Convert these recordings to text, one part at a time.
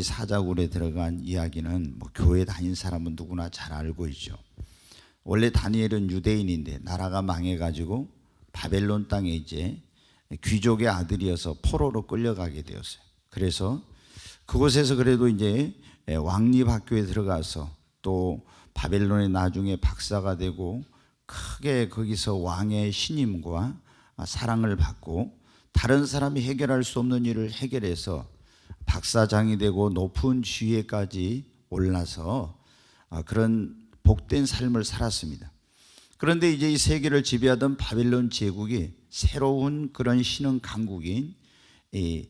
이 사자굴에 들어간 이야기는 뭐 교회 다닌 사람은 누구나 잘 알고 있죠. 원래 다니엘은 유대인인데 나라가 망해가지고 바벨론 땅에 이제 귀족의 아들이어서 포로로 끌려가게 되었어요. 그래서 그곳에서 그래도 이제 왕립학교에 들어가서 또 바벨론에 나중에 박사가 되고 크게 거기서 왕의 신임과 사랑을 받고 다른 사람이 해결할 수 없는 일을 해결해서 박사장이 되고 높은 지위에까지 올라서 그런 복된 삶을 살았습니다. 그런데 이제 이 세계를 지배하던 바벨론 제국이 새로운 그런 신흥 강국인 이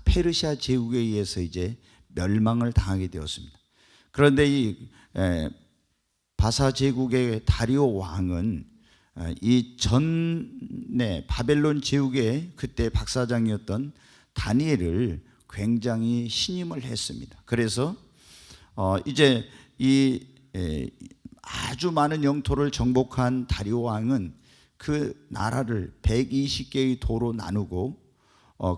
페르시아 제국에 의해서 이제 멸망을 당하게 되었습니다. 그런데 이 바사 제국의 다리오 왕은 이 전에 바벨론 제국의 그때 박사장이었던 다니엘을 굉장히 신임을 했습니다. 그래서 이제 이 아주 많은 영토를 정복한 다리오 왕은 그 나라를 120개의 도로 나누고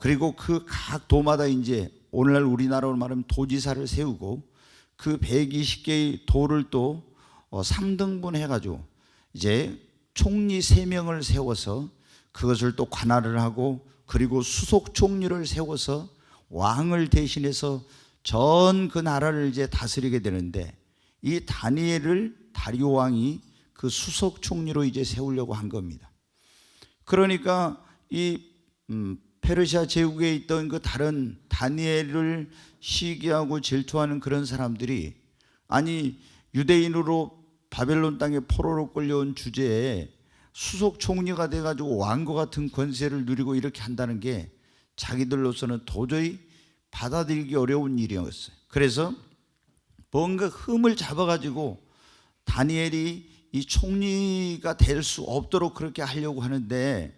그리고 그 각 도마다 이제 오늘날 우리나라로 말하면 도지사를 세우고 그 120개의 도를 또 3등분 해가지고 이제 총리 3명을 세워서 그것을 또 관할을 하고 그리고 수속 총리를 세워서 왕을 대신해서 전 그 나라를 이제 다스리게 되는데 이 다니엘을 다리오 왕이 그 수석 총리로 이제 세우려고 한 겁니다. 그러니까 이 페르시아 제국에 있던 그 다른 다니엘을 시기하고 질투하는 그런 사람들이 아니 유대인으로 바벨론 땅에 포로로 끌려온 주제에 수석 총리가 돼가지고 왕과 같은 권세를 누리고 이렇게 한다는 게 자기들로서는 도저히 받아들이기 어려운 일이었어요. 그래서 뭔가 흠을 잡아가지고 다니엘이 이 총리가 될 수 없도록 그렇게 하려고 하는데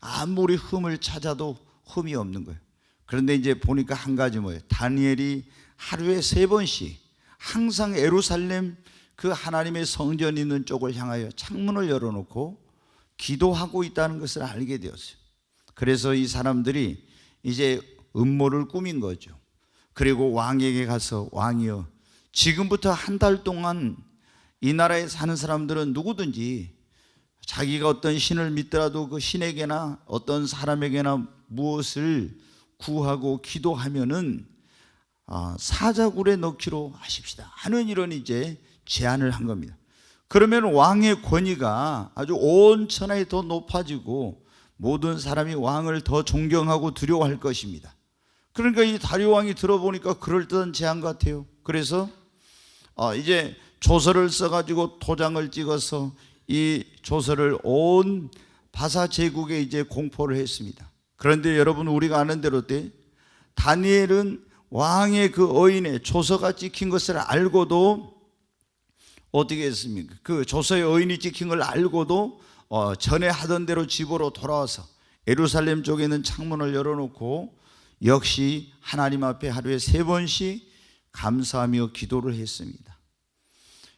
아무리 흠을 찾아도 흠이 없는 거예요. 그런데 이제 보니까 한 가지 뭐예요? 다니엘이 하루에 3번씩 항상 예루살렘 그 하나님의 성전 있는 쪽을 향하여 창문을 열어놓고 기도하고 있다는 것을 알게 되었어요. 그래서 이 사람들이 이제 음모를 꾸민 거죠. 그리고 왕에게 가서 왕이여 지금부터 한 달 동안 이 나라에 사는 사람들은 누구든지 자기가 어떤 신을 믿더라도 그 신에게나 어떤 사람에게나 무엇을 구하고 기도하면은 사자굴에 넣기로 하십시다 하는 이런 이제 제안을 한 겁니다. 그러면 왕의 권위가 아주 온 천하에 더 높아지고 모든 사람이 왕을 더 존경하고 두려워할 것입니다. 그러니까 이 다리오 왕이 들어보니까 그럴듯한 제안 같아요. 그래서 이제 조서를 써가지고 도장을 찍어서 이 조서를 온 바사 제국에 이제 공포를 했습니다. 그런데 여러분 우리가 아는 대로 다니엘은 왕의 그 어인에 조서가 찍힌 것을 알고도 어떻게 했습니까? 그 조서의 어인이 찍힌 걸 알고도 전에 하던 대로 집으로 돌아와서 예루살렘 쪽에 있는 창문을 열어놓고 역시 하나님 앞에 하루에 3번씩 감사하며 기도를 했습니다.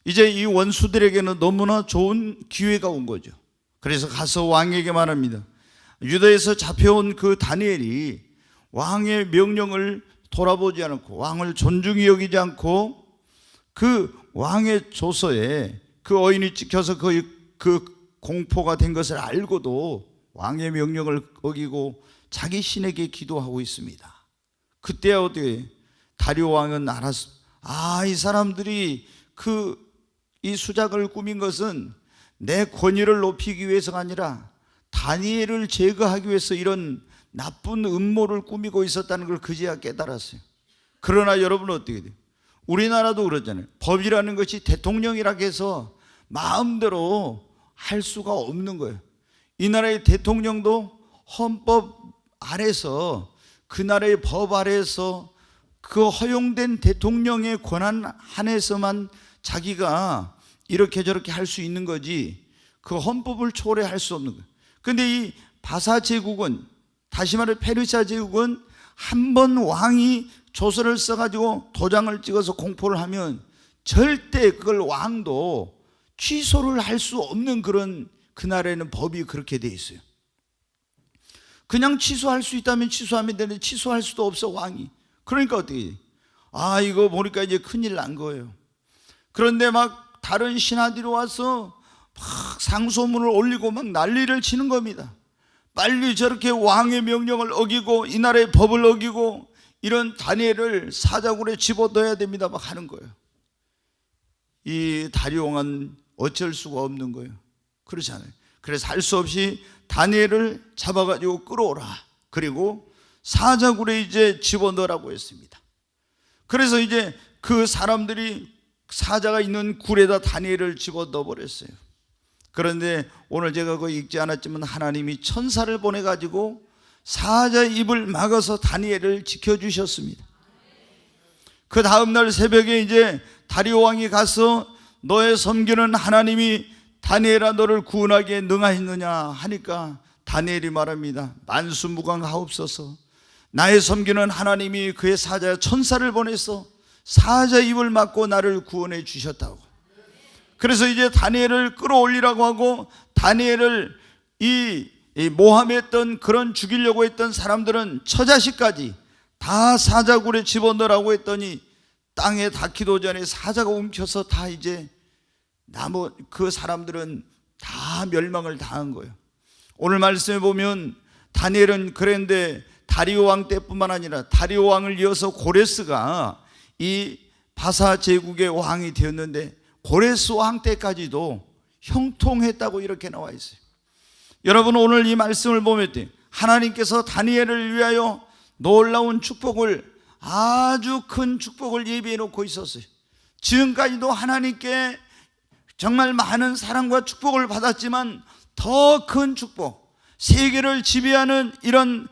이제 이 원수들에게는 너무나 좋은 기회가 온 거죠. 그래서 가서 왕에게 말합니다. 유다에서 잡혀온 그 다니엘이 왕의 명령을 돌아보지 않고 왕을 존중히 여기지 않고 그 왕의 조서에 그 어인이 찍혀서 그 공포가 된 것을 알고도 왕의 명령을 어기고 자기 신에게 기도하고 있습니다. 그때 어떻게 다리오 왕은 알았어. 이 사람들이 이 수작을 꾸민 것은 내 권위를 높이기 위해서가 아니라 다니엘을 제거하기 위해서 이런 나쁜 음모를 꾸미고 있었다는 걸 그제야 깨달았어요. 그러나 여러분은 어떻게 돼요? 우리나라도 그렇잖아요. 법이라는 것이 대통령이라고 해서 마음대로 할 수가 없는 거예요. 이 나라의 대통령도 헌법 아래서 그 나라의 법 아래서 그 허용된 대통령의 권한 한에서만 자기가 이렇게 저렇게 할 수 있는 거지 그 헌법을 초래할 수 없는 거예요. 그런데 이 바사 제국은 다시 말해 페르시아 제국은 한 번 왕이 조서를 써가지고 도장을 찍어서 공포를 하면 절대 그걸 왕도 취소를 할 수 없는 그런 그 나라에는 법이 그렇게 돼 있어요. 그냥 취소할 수 있다면 취소하면 되는데 취소할 수도 없어 왕이. 그러니까 어떻게 아, 이거 보니까 이제 큰일 난 거예요. 그런데 막 다른 신하들이 와서 막 상소문을 올리고 막 난리를 치는 겁니다. 빨리 저렇게 왕의 명령을 어기고 이 나라의 법을 어기고 이런 다니엘을 사자굴에 집어넣어야 됩니다 막 하는 거예요. 이 다리오 왕은 어쩔 수가 없는 거예요. 그렇지 않아요. 그래서 할 수 없이 다니엘을 잡아가지고 끌어오라. 그리고 사자굴에 이제 집어넣으라고 했습니다. 그래서 이제 그 사람들이 사자가 있는 굴에다 다니엘을 집어넣어 버렸어요. 그런데 오늘 제가 그거 읽지 않았지만 하나님이 천사를 보내가지고 사자의 입을 막아서 다니엘을 지켜주셨습니다. 그 다음날 새벽에 이제 다리오 왕이 가서 너의 섬기는 하나님이 다니엘아 너를 구원하기에 능하였느냐 하니까 다니엘이 말합니다. 만수무강하옵소서. 나의 섬기는 하나님이 그의 사자 천사를 보내서 사자 입을 막고 나를 구원해 주셨다고. 그래서 이제 다니엘을 끌어올리라고 하고 다니엘을 이 모함했던 그런 죽이려고 했던 사람들은 처자식까지 다 사자굴에 집어넣으라고 했더니 땅에 닿기도 전에 사자가 움켜서 다 이제 그 사람들은 다 멸망을 당한 거예요. 오늘 말씀에 보면 다니엘은 그랬는데 다리오 왕 때뿐만 아니라 다리오 왕을 이어서 고레스가 이 바사 제국의 왕이 되었는데 고레스 왕 때까지도 형통했다고 이렇게 나와 있어요. 여러분 오늘 이 말씀을 보면 하나님께서 다니엘을 위하여 놀라운 축복을 아주 큰 축복을 예비해 놓고 있었어요. 지금까지도 하나님께 정말 많은 사랑과 축복을 받았지만 더 큰 축복, 세계를 지배하는 이런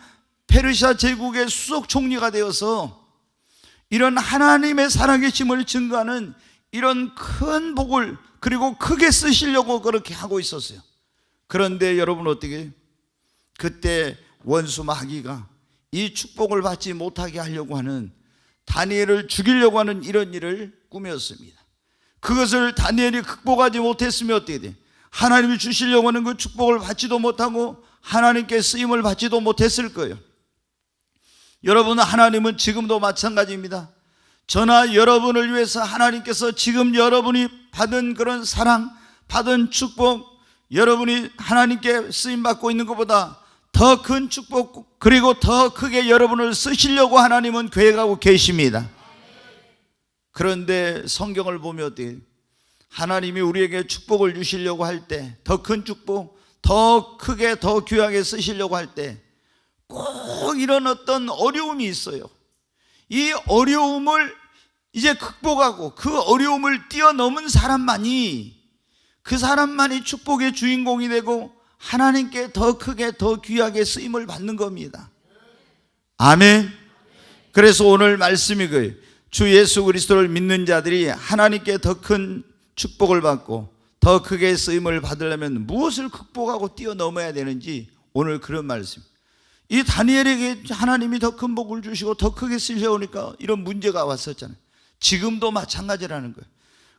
페르시아 제국의 수석 총리가 되어서 이런 하나님의 살아계심을 증거하는 이런 큰 복을 그리고 크게 쓰시려고 그렇게 하고 있었어요. 그런데 여러분 어떻게 그때 원수 마귀가 이 축복을 받지 못하게 하려고 하는 다니엘을 죽이려고 하는 이런 일을 꾸몄습니다. 그것을 다니엘이 극복하지 못했으면 어떻게 돼? 하나님이 주시려고 하는 그 축복을 받지도 못하고 하나님께 쓰임을 받지도 못했을 거예요. 여러분 하나님은 지금도 마찬가지입니다. 저나 여러분을 위해서 하나님께서 지금 여러분이 받은 그런 사랑, 받은 축복, 여러분이 하나님께 쓰임받고 있는 것보다 더 큰 축복 그리고 더 크게 여러분을 쓰시려고 하나님은 계획하고 계십니다. 그런데 성경을 보면 어때요? 하나님이 우리에게 축복을 주시려고 할 때 더 큰 축복, 더 크게 더 귀하게 쓰시려고 할 때 꼭 이런 어떤 어려움이 있어요. 이 어려움을 이제 극복하고 그 어려움을 뛰어넘은 사람만이 그 사람만이 축복의 주인공이 되고 하나님께 더 크게 더 귀하게 쓰임을 받는 겁니다. 아멘. 그래서 오늘 말씀이 그예요. 주 예수 그리스도를 믿는 자들이 하나님께 더 큰 축복을 받고 더 크게 쓰임을 받으려면 무엇을 극복하고 뛰어넘어야 되는지 오늘 그런 말씀. 이 다니엘에게 하나님이 더 큰 복을 주시고 더 크게 쓰려니까 이런 문제가 왔었잖아요. 지금도 마찬가지라는 거예요.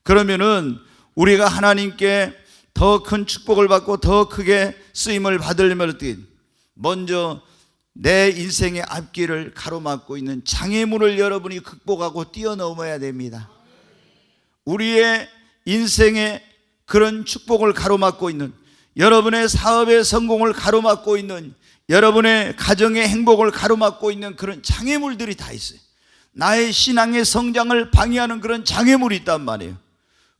그러면은 우리가 하나님께 더 큰 축복을 받고 더 크게 쓰임을 받으려면 어떻게? 먼저 내 인생의 앞길을 가로막고 있는 장애물을 여러분이 극복하고 뛰어넘어야 됩니다. 우리의 인생의 그런 축복을 가로막고 있는, 여러분의 사업의 성공을 가로막고 있는, 여러분의 가정의 행복을 가로막고 있는 그런 장애물들이 다 있어요. 나의 신앙의 성장을 방해하는 그런 장애물이 있단 말이에요.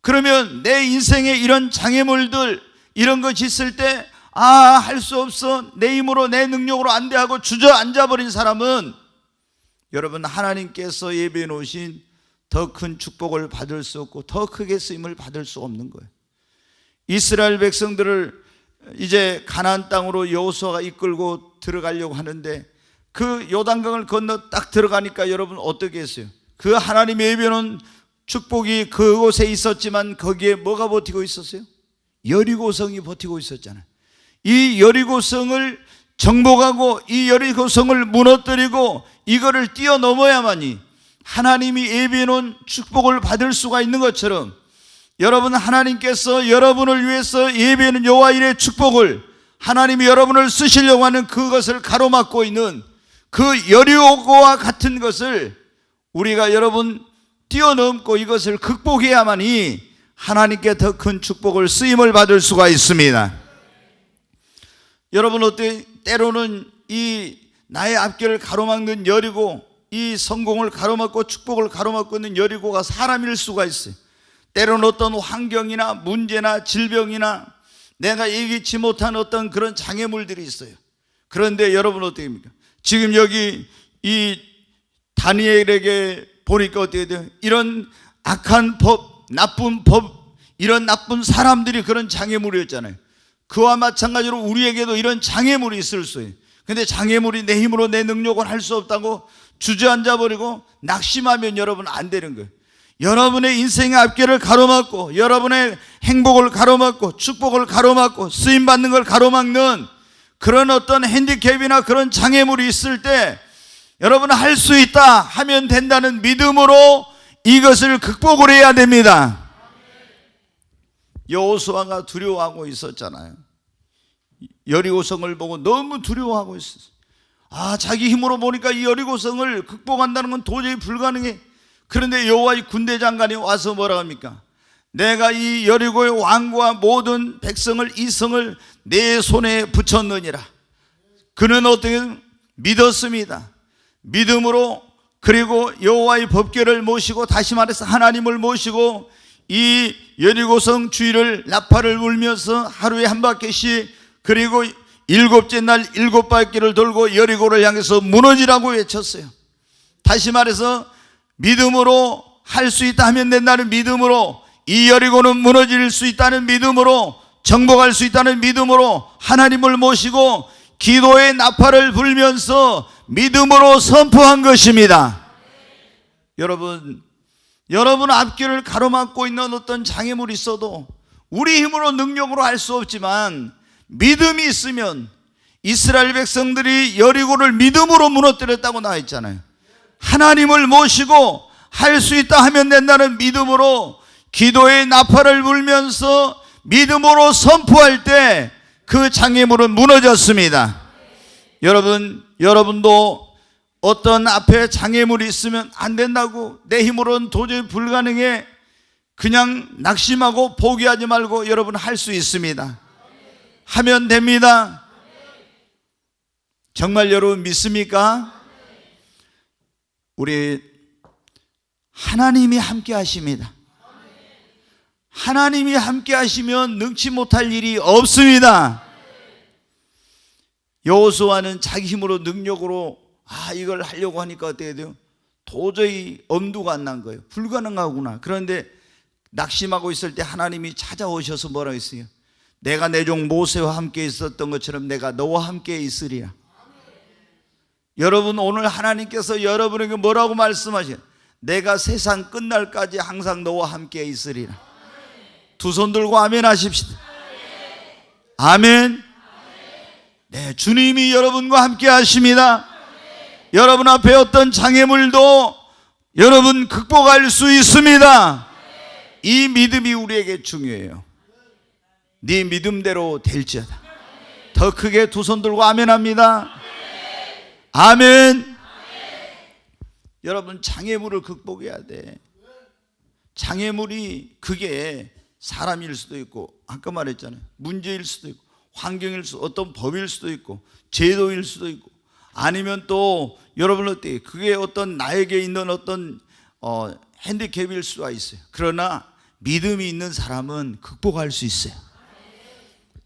그러면 내 인생에 이런 장애물들, 이런 것이 있을 때 할 수 없어, 내 힘으로 내 능력으로 안 돼 하고 주저앉아버린 사람은 여러분 하나님께서 예비해 놓으신 더 큰 축복을 받을 수 없고 더 크게 쓰임을 받을 수 없는 거예요. 이스라엘 백성들을 이제 가나안 땅으로 여호수아가 이끌고 들어가려고 하는데 그 요단강을 건너 딱 들어가니까 여러분 어떻게 했어요? 그 하나님이 예비해 놓은 축복이 그곳에 있었지만 거기에 뭐가 버티고 있었어요? 여리고성이 버티고 있었잖아요. 이 여리고성을 정복하고 이 여리고성을 무너뜨리고 이거를 뛰어넘어야만이 하나님이 예비해 놓은 축복을 받을 수가 있는 것처럼 여러분 하나님께서 여러분을 위해서 예비해 놓은 여호와 일의 축복을 하나님이 여러분을 쓰시려고 하는 그것을 가로막고 있는 그 여리고와 같은 것을 우리가 여러분 뛰어넘고 이것을 극복해야만이 하나님께 더 큰 축복을 쓰임을 받을 수가 있습니다. 여러분 어때? 때로는 이 나의 앞길을 가로막는 여리고, 이 성공을 가로막고 축복을 가로막고 있는 여리고가 사람일 수가 있어요. 때로는 어떤 환경이나 문제나 질병이나 내가 예기치 못한 어떤 그런 장애물들이 있어요. 그런데 여러분 어떻게 합니까? 지금 여기 이 다니엘에게 보니까 어떻게 돼요? 이런 악한 법, 나쁜 법, 이런 나쁜 사람들이 그런 장애물이었잖아요. 그와 마찬가지로 우리에게도 이런 장애물이 있을 수 있어요. 근데 장애물이 내 힘으로 내 능력을 할 수 없다고 주저앉아 버리고 낙심하면 여러분 안 되는 거예요. 여러분의 인생의 앞길을 가로막고, 여러분의 행복을 가로막고, 축복을 가로막고, 쓰임받는 걸 가로막는 그런 어떤 핸디캡이나 그런 장애물이 있을 때 여러분 할 수 있다 하면 된다는 믿음으로 이것을 극복을 해야 됩니다. 여호수아가 두려워하고 있었잖아요. 여리고성을 보고 너무 두려워하고 있었어요. 자기 힘으로 보니까 이 여리고성을 극복한다는 건 도저히 불가능해. 그런데 여호와의 군대 장관이 와서 뭐라 합니까? 내가 이 여리고의 왕과 모든 백성을, 이 성을 내 손에 붙였느니라. 그는 어떻게 믿었습니다. 믿음으로, 그리고 여호와의 법궤를 모시고, 다시 말해서 하나님을 모시고 이 여리고성 주위를 나팔을 울면서 하루에 한 바퀴씩, 그리고 7째 날 7바퀴를 돌고 여리고를 향해서 무너지라고 외쳤어요. 다시 말해서 믿음으로 할 수 있다 하면 된다는 믿음으로, 이 여리고는 무너질 수 있다는 믿음으로, 정복할 수 있다는 믿음으로 하나님을 모시고 기도의 나팔을 불면서 믿음으로 선포한 것입니다. 여러분 앞길을 가로막고 있는 어떤 장애물이 있어도 우리 힘으로 능력으로 할 수 없지만 믿음이 있으면, 이스라엘 백성들이 여리고를 믿음으로 무너뜨렸다고 나와 있잖아요. 하나님을 모시고 할 수 있다 하면 된다는 믿음으로 기도의 나팔을 불면서 믿음으로 선포할 때 그 장애물은 무너졌습니다. 여러분도 어떤 앞에 장애물이 있으면 안 된다고, 내 힘으로는 도저히 불가능해, 그냥 낙심하고 포기하지 말고 여러분 할 수 있습니다. 하면 됩니다. 정말 여러분 믿습니까? 우리 하나님이 함께 하십니다. 하나님이 함께 하시면 능치 못할 일이 없습니다. 여호수아는 자기 힘으로 능력으로 이걸 하려고 하니까 어떻게 돼요? 도저히 엄두가 안 난 거예요. 불가능하구나. 그런데 낙심하고 있을 때 하나님이 찾아오셔서 뭐라고 했어요? 내가 내 종 모세와 함께 있었던 것처럼 내가 너와 함께 있으리라. 여러분 오늘 하나님께서 여러분에게 뭐라고 말씀하셔요? 내가 세상 끝날까지 항상 너와 함께 있으리라. 두 손 들고 아멘 하십시다. 아멘. 네, 주님이 여러분과 함께 하십니다. 여러분 앞에 어떤 장애물도 여러분 극복할 수 있습니다. 이 믿음이 우리에게 중요해요. 네 믿음대로 될지어다. 더 크게 두 손 들고 아멘 합니다. 아멘. 여러분 장애물을 극복해야 돼. 장애물이 그게 사람일 수도 있고, 아까 말했잖아요, 문제일 수도 있고, 환경일 수도, 어떤 법일 수도 있고, 제도일 수도 있고, 아니면 또 여러분 어때요? 그게 어떤 나에게 있는 어떤 핸디캡일 수가 있어요. 그러나 믿음이 있는 사람은 극복할 수 있어요.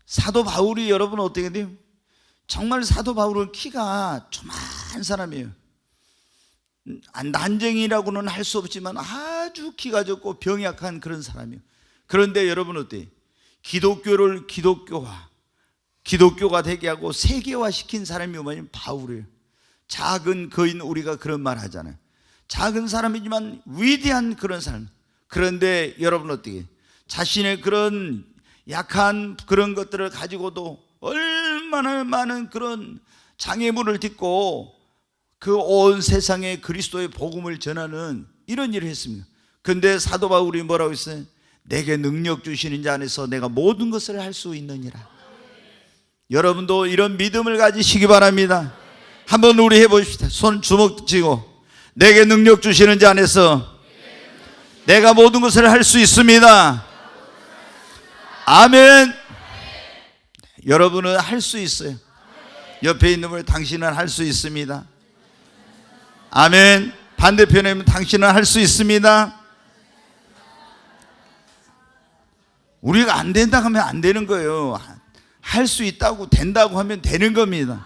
사도 바울이 여러분 어떻게 돼요? 정말 사도 바울은 키가 조그만 사람이에요. 난쟁이라고는 할 수 없지만 아주 키가 적고 병약한 그런 사람이에요. 그런데 여러분 어때요? 기독교를 기독교가 되게 하고 세계화시킨 사람이 뭐냐면 바울이에요. 작은 거인, 우리가 그런 말 하잖아요. 작은 사람이지만 위대한 그런 사람. 그런데 여러분 어떻게 자신의 그런 약한 그런 것들을 가지고도 얼마나 많은 그런 장애물을 딛고 그 온 세상에 그리스도의 복음을 전하는 이런 일을 했습니다. 그런데 사도 바울이 뭐라고 했어요? 내게 능력 주시는 자 안에서 내가 모든 것을 할 수 있느니라. 여러분도 이런 믿음을 가지시기 바랍니다. 한번 우리 해보십시다. 손 주먹 쥐고 내게 능력 주시는 자 안에서 내가 모든 것을 할 수 있습니다. 아멘. 여러분은 할 수 있어요. 옆에 있는 분, 당신은 할 수 있습니다. 아멘. 반대편에 있는 당신은 할 수 있습니다. 우리가 안 된다고 하면 안 되는 거예요. 할 수 있다고, 된다고 하면 되는 겁니다.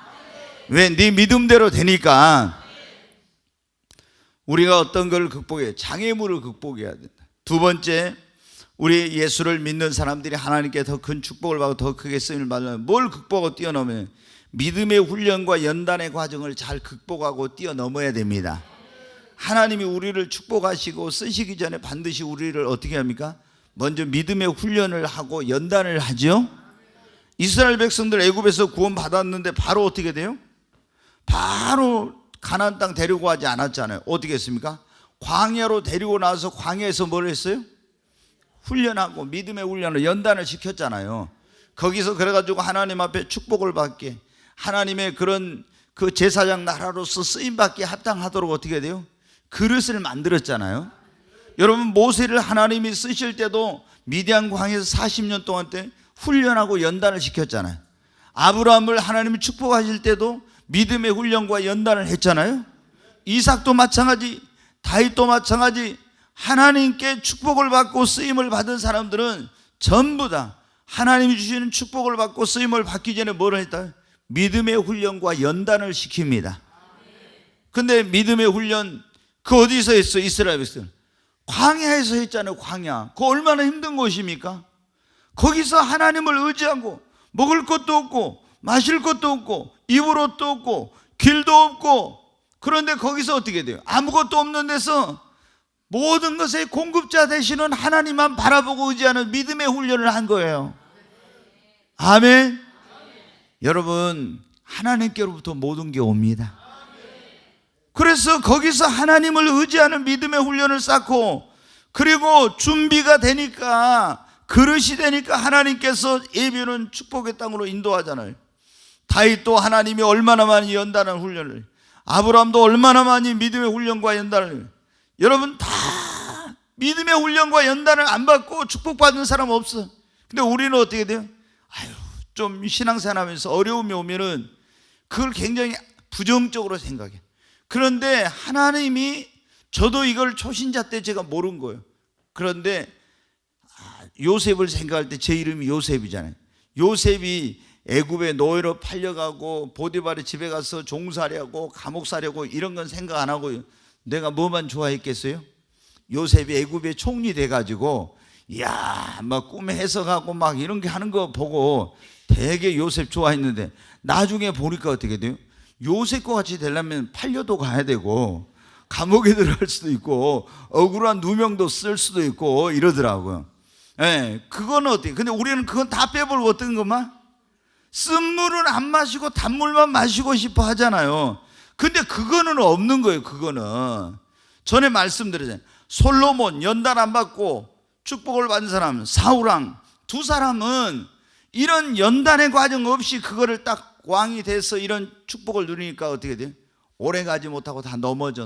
왜? 네 믿음대로 되니까. 우리가 어떤 걸 극복해요? 장애물을 극복해야 된다. 두 번째, 우리 예수를 믿는 사람들이 하나님께 더 큰 축복을 받고 더 크게 쓰임을 받으면 뭘 극복하고 뛰어넘어요? 믿음의 훈련과 연단의 과정을 잘 극복하고 뛰어넘어야 됩니다. 하나님이 우리를 축복하시고 쓰시기 전에 반드시 우리를 어떻게 합니까? 먼저 믿음의 훈련을 하고 연단을 하죠. 이스라엘 백성들 애굽에서 구원 받았는데 바로 어떻게 돼요? 바로 가나안 땅 데리고 가지 않았잖아요. 어떻게 했습니까? 광야로 데리고 나와서 광야에서 뭘 했어요? 훈련하고 믿음의 훈련을 연단을 시켰잖아요. 거기서 그래가지고 하나님 앞에 축복을 받게, 하나님의 그런 그 제사장 나라로서 쓰임받기에 합당하도록 어떻게 돼요? 그릇을 만들었잖아요. 여러분, 모세를 하나님이 쓰실 때도 미디안 광야에서 40년 동안 때 훈련하고 연단을 시켰잖아요. 아브라함을 하나님이 축복하실 때도 믿음의 훈련과 연단을 했잖아요. 이삭도 마찬가지, 다윗도 마찬가지. 하나님께 축복을 받고 쓰임을 받은 사람들은 전부 다 하나님이 주시는 축복을 받고 쓰임을 받기 전에 뭘 했다? 믿음의 훈련과 연단을 시킵니다. 근데 믿음의 훈련 그 어디서 했어? 이스라엘 백성 광야에서 했잖아요. 광야. 그거 얼마나 힘든 곳입니까? 거기서 하나님을 의지하고 먹을 것도 없고 마실 것도 없고 입을 옷도 없고 길도 없고, 그런데 거기서 어떻게 돼요? 아무것도 없는 데서 모든 것의 공급자 되시는 하나님만 바라보고 의지하는 믿음의 훈련을 한 거예요. 아멘. 여러분, 하나님께로부터 모든 게 옵니다. 그래서 거기서 하나님을 의지하는 믿음의 훈련을 쌓고, 그리고 준비가 되니까, 그릇이 되니까 하나님께서 예비는 축복의 땅으로 인도하잖아요. 다윗도 하나님이 얼마나 많이 연단한 훈련을, 아브라함도 얼마나 많이 믿음의 훈련과 연단을. 여러분, 다 믿음의 훈련과 연단을 안 받고 축복받은 사람 없어. 근데 우리는 어떻게 돼요? 좀 신앙생활하면서 어려움이 오면은 그걸 굉장히 부정적으로 생각해. 그런데 하나님이, 저도 이걸 초신자 때 제가 모른 거예요. 그런데 요셉을 생각할 때 제 이름이 요셉이잖아요. 요셉이 애굽에 노예로 팔려가고 보디발의 집에 가서 종살이하고 감옥살이하고 이런 건 생각 안 하고 내가 뭐만 좋아했겠어요? 요셉이 애굽의 총리 돼가지고 이야 막 꿈에 해석하고 막 이런 게 하는 거 보고 되게 요셉 좋아했는데, 나중에 보니까 어떻게 돼요? 요셉과 같이 되려면 팔려도 가야 되고 감옥에 들어갈 수도 있고 억울한 누명도 쓸 수도 있고 이러더라고요. 예, 그거는 어때요? 근데 우리는 그건 다 빼버리고 어떤 것만? 쓴물은 안 마시고 단물만 마시고 싶어 하잖아요. 근데 그거는 없는 거예요. 그거는 전에 말씀드렸잖아요. 솔로몬 연단 안 받고 축복을 받은 사람, 사울왕 두 사람은 이런 연단의 과정 없이 그거를 딱 왕이 돼서 이런 축복을 누리니까 어떻게 돼요? 오래 가지 못하고 다 넘어져.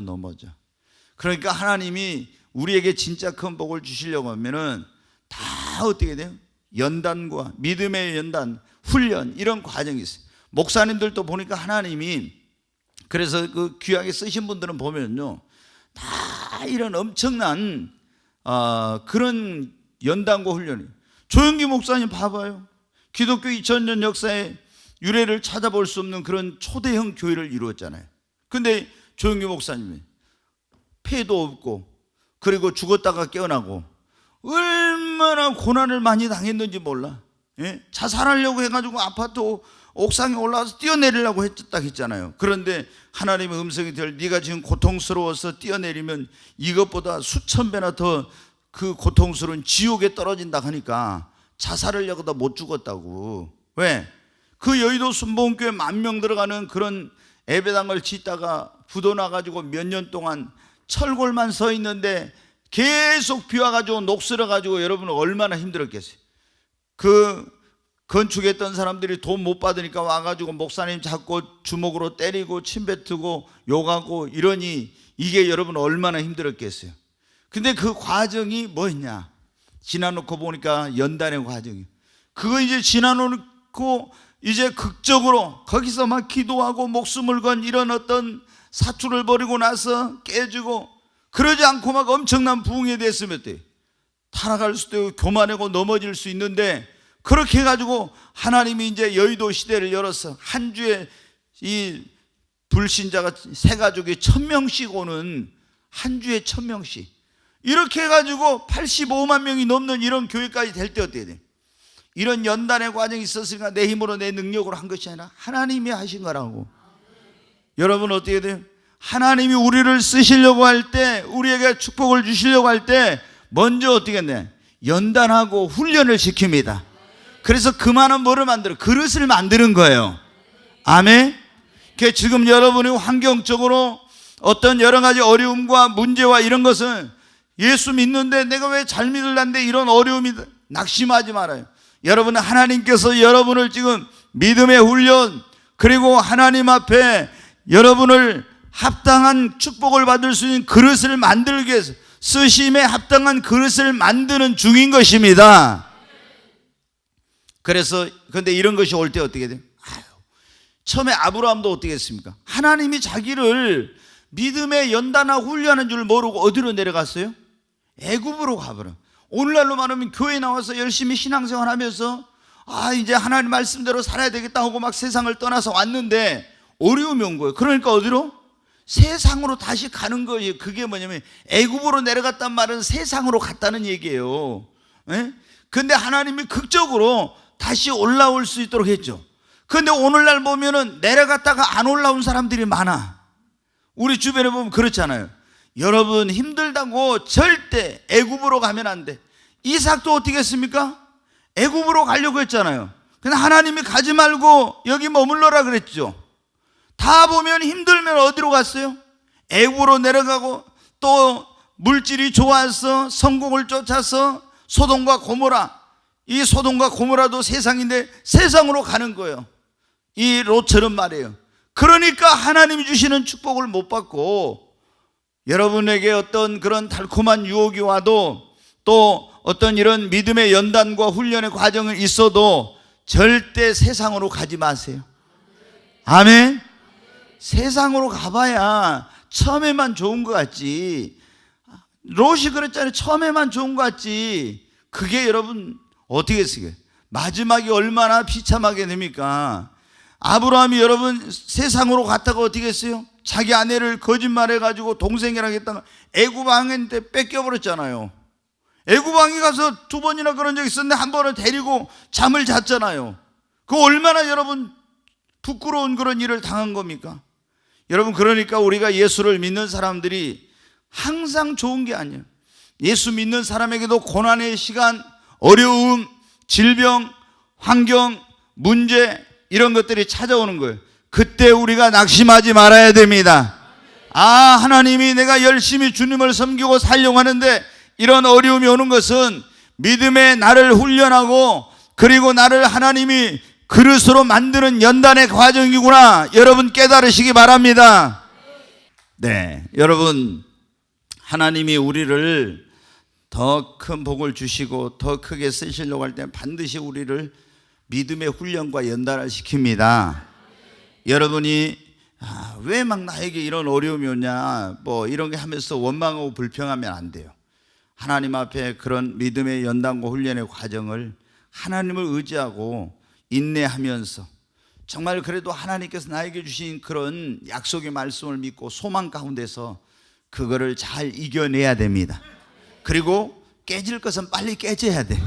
그러니까 하나님이 우리에게 진짜 큰 복을 주시려고 하면은 다 어떻게 돼요? 연단과 믿음의 연단, 훈련, 이런 과정이 있어요. 목사님들도 보니까 하나님이, 그래서 그 귀하게 쓰신 분들은 보면요, 다 이런 엄청난 그런 연단과 훈련이. 조영기 목사님 봐봐요. 기독교 2000년 역사의 유래를 찾아볼 수 없는 그런 초대형 교회를 이루었잖아요. 근데 조영기 목사님이 폐도 없고, 그리고 죽었다가 깨어나고 얼마나 고난을 많이 당했는지 몰라. 예? 자살하려고 해가지고 아파트 옥상에 올라와서 뛰어내리려고 했잖아요. 그런데 하나님의 음성이 네가 지금 고통스러워서 뛰어내리면 이것보다 수천 배나 더 그 고통스러운 지옥에 떨어진다 하니까 자살하려고 못 죽었다고. 왜? 그 여의도 순복음교회 10,000명 들어가는 그런 예배당을 짓다가 부도 나가지고 몇 년 동안 철골만 서 있는데 계속 비 와가지고 녹슬어가지고 여러분은 얼마나 힘들었겠어요. 그 건축했던 사람들이 돈 못 받으니까 와가지고 목사님 잡고 주먹으로 때리고 침뱉고 욕하고 이러니 이게 여러분 얼마나 힘들었겠어요. 근데 그 과정이 뭐였냐? 지나놓고 보니까 연단의 과정이. 그거 이제 지나놓고 이제 극적으로 거기서 막 기도하고 목숨을 건 이런 어떤 사투를 벌이고 나서 깨지고, 그러지 않고 막 엄청난 부흥에 됐으면 어때요? 타락할 수도 있고 교만하고 넘어질 수 있는데, 그렇게 해가지고 하나님이 이제 여의도 시대를 열어서 한 주에 이 불신자가 세 가족이 1000명씩 오는, 한 주에 1000명씩 이렇게 해가지고 85만 명이 넘는 이런 교회까지 될 때 어때야 돼? 이런 연단의 과정이 있었으니까 내 힘으로 내 능력으로 한 것이 아니라 하나님이 하신 거라고. 여러분 어떻게 돼요? 하나님이 우리를 쓰시려고 할 때, 우리에게 축복을 주시려고 할 때 먼저 어떻게 했네? 연단하고 훈련을 시킵니다. 그래서 그 많은 뭐를 만들어? 그릇을 만드는 거예요. 아멘. 지금 여러분이 환경적으로 어떤 여러 가지 어려움과 문제와 이런 것은, 예수 믿는데 내가 왜 잘 믿을란데 이런 어려움이, 낙심하지 말아요. 여러분은 하나님께서 여러분을 지금 믿음의 훈련, 그리고 하나님 앞에 여러분을 합당한 축복을 받을 수 있는 그릇을 만들기 위해서, 쓰심에 합당한 그릇을 만드는 중인 것입니다. 그래서 근데 이런 것이 올 때 어떻게 돼요? 처음에 아브라함도 어떻게 했습니까? 하나님이 자기를 믿음의 연단하고 훈련하는 줄 모르고 어디로 내려갔어요? 애굽으로 가버려. 오늘날로 말하면 교회 나와서 열심히 신앙생활 하면서 이제 하나님 말씀대로 살아야 되겠다 하고 막 세상을 떠나서 왔는데 어려움이 온 거예요. 그러니까 어디로? 세상으로 다시 가는 거예요. 그게 뭐냐면 애굽으로 내려갔단 말은 세상으로 갔다는 얘기예요. 근데 하나님이 극적으로 다시 올라올 수 있도록 했죠. 근데 오늘날 보면은 내려갔다가 안 올라온 사람들이 많아. 우리 주변에 보면 그렇잖아요. 여러분 힘들다고 절대 애굽으로 가면 안 돼. 이삭도 어떻게 했습니까? 애굽으로 가려고 했잖아요. 근데 하나님이 가지 말고 여기 머물러라 그랬죠. 다 보면 힘들면 어디로 갔어요? 애굽으로 내려가고, 또 물질이 좋아서 성공을 쫓아서 소돔과 고모라, 이 소돔과 고모라도 세상인데 세상으로 가는 거예요. 이 롯처럼 말이에요. 그러니까 하나님이 주시는 축복을 못 받고, 여러분에게 어떤 그런 달콤한 유혹이 와도, 또 어떤 이런 믿음의 연단과 훈련의 과정이 있어도 절대 세상으로 가지 마세요. 아멘. 세상으로 가봐야 처음에만 좋은 것 같지. 롯이 그랬잖아요. 처음에만 좋은 것 같지. 그게 여러분 어떻게 쓰게? 마지막이 얼마나 비참하게 됩니까? 아브라함이 여러분 세상으로 갔다가 어떻게 했어요? 자기 아내를 거짓말해가지고 동생이랑 했다가 애굽 왕한테 뺏겨버렸잖아요. 애굽 왕이 가서 2번이나 그런 적이 있었는데 한 번은 데리고 잠을 잤잖아요. 그 얼마나 여러분 부끄러운 그런 일을 당한 겁니까? 여러분, 그러니까 우리가 예수를 믿는 사람들이 항상 좋은 게 아니에요. 예수 믿는 사람에게도 고난의 시간, 어려움, 질병, 환경, 문제, 이런 것들이 찾아오는 거예요. 그때 우리가 낙심하지 말아야 됩니다. 하나님이 내가 열심히 주님을 섬기고 살려고 하는데 이런 어려움이 오는 것은 믿음의 나를 훈련하고, 그리고 나를 하나님이 그릇으로 만드는 연단의 과정이구나, 여러분 깨달으시기 바랍니다. 네, 여러분, 하나님이 우리를 더 큰 복을 주시고 더 크게 쓰시려고 할 때 반드시 우리를 믿음의 훈련과 연단을 시킵니다. 여러분이 왜 막 나에게 이런 어려움이 오냐, 뭐 이런 게 하면서 원망하고 불평하면 안 돼요. 하나님 앞에 그런 믿음의 연단과 훈련의 과정을 하나님을 의지하고 인내하면서, 정말 그래도 하나님께서 나에게 주신 그런 약속의 말씀을 믿고 소망 가운데서 그거를 잘 이겨내야 됩니다. 그리고 깨질 것은 빨리 깨져야 돼.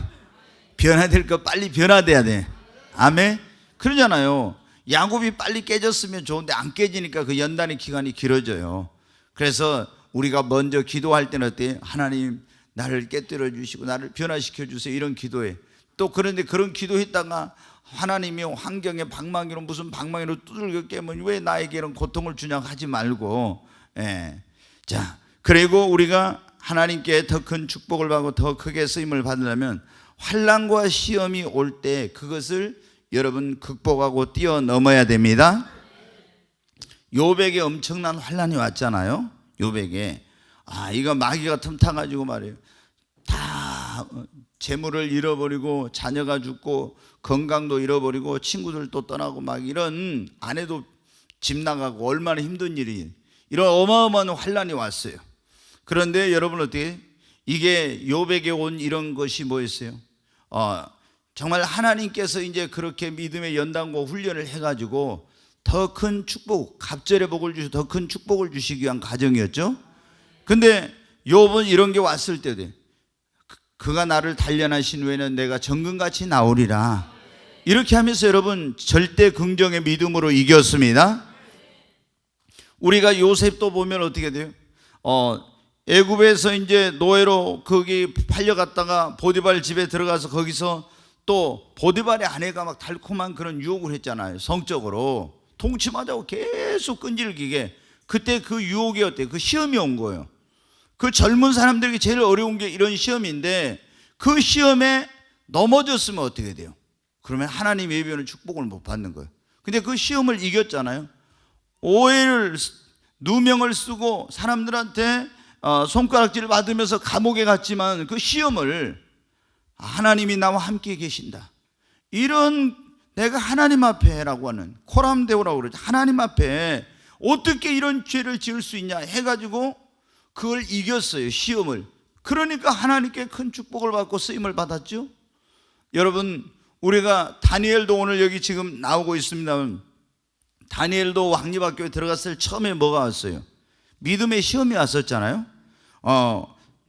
변화될 것 빨리 변화돼야 돼. 아멘. 그러잖아요. 야곱이 빨리 깨졌으면 좋은데 안 깨지니까 그 연단의 기간이 길어져요. 그래서 우리가 먼저 기도할 때는 어때요? 하나님, 나를 깨뜨려 주시고 나를 변화시켜 주세요, 이런 기도해. 또 그런데 그런 기도했다가 하나님이 환경의 방망이로, 무슨 방망이로 두들겨 깨면 왜 나에게 이런 고통을 주냐고 하지 말고, 자, 그리고 우리가 하나님께 더 큰 축복을 받고 더 크게 쓰임을 받으려면 환난과 시험이 올 때 그것을 여러분 극복하고 뛰어넘어야 됩니다. 욥에게 엄청난 환난이 왔잖아요. 욥에게 이거 마귀가 틈타가지고 말이에요. 다 재물을 잃어버리고 자녀가 죽고 건강도 잃어버리고 친구들도 떠나고 막 이런 아내도 집 나가고 얼마나 힘든 일이, 이런 어마어마한 환난이 왔어요. 그런데 여러분 어떻게, 이게 욥에게 온 이런 것이 뭐였어요? 정말 하나님께서 이제 그렇게 믿음의 연단과 훈련을 해가지고 더 큰 축복, 갑절의 복을 주시고 더 큰 축복을 주시기 위한 과정이었죠. 근데 욥은 이런 게 왔을 때 그가 나를 단련하신 후에는 내가 정금같이 나오리라, 이렇게 하면서 여러분 절대 긍정의 믿음으로 이겼습니다. 우리가 요셉도 보면 어떻게 돼요? 애굽에서 이제 노예로 거기 팔려갔다가 보디발 집에 들어가서 거기서 또 보디발의 아내가 막 달콤한 그런 유혹을 했잖아요. 성적으로 통치하자고 계속 끈질기게. 그때 그 유혹이 어때요? 그 시험이 온 거예요. 그 젊은 사람들에게 제일 어려운 게 이런 시험인데, 그 시험에 넘어졌으면 어떻게 돼요? 그러면 하나님 예비하는 축복을 못 받는 거예요. 근데 그 시험을 이겼잖아요. 오해를, 누명을 쓰고 사람들한테 손가락질을 받으면서 감옥에 갔지만 그 시험을 하나님이 나와 함께 계신다, 이런, 내가 하나님 앞에라고 하는 코람데오라고 그러죠. 하나님 앞에 어떻게 이런 죄를 지을 수 있냐 해가지고 그걸 이겼어요, 시험을. 그러니까 하나님께 큰 축복을 받고 쓰임을 받았죠. 여러분, 우리가 다니엘도 오늘 여기 지금 나오고 있습니다. 다니엘도 왕립학교에 들어갔을 때 처음에 뭐가 왔어요? 믿음의 시험이 왔었잖아요.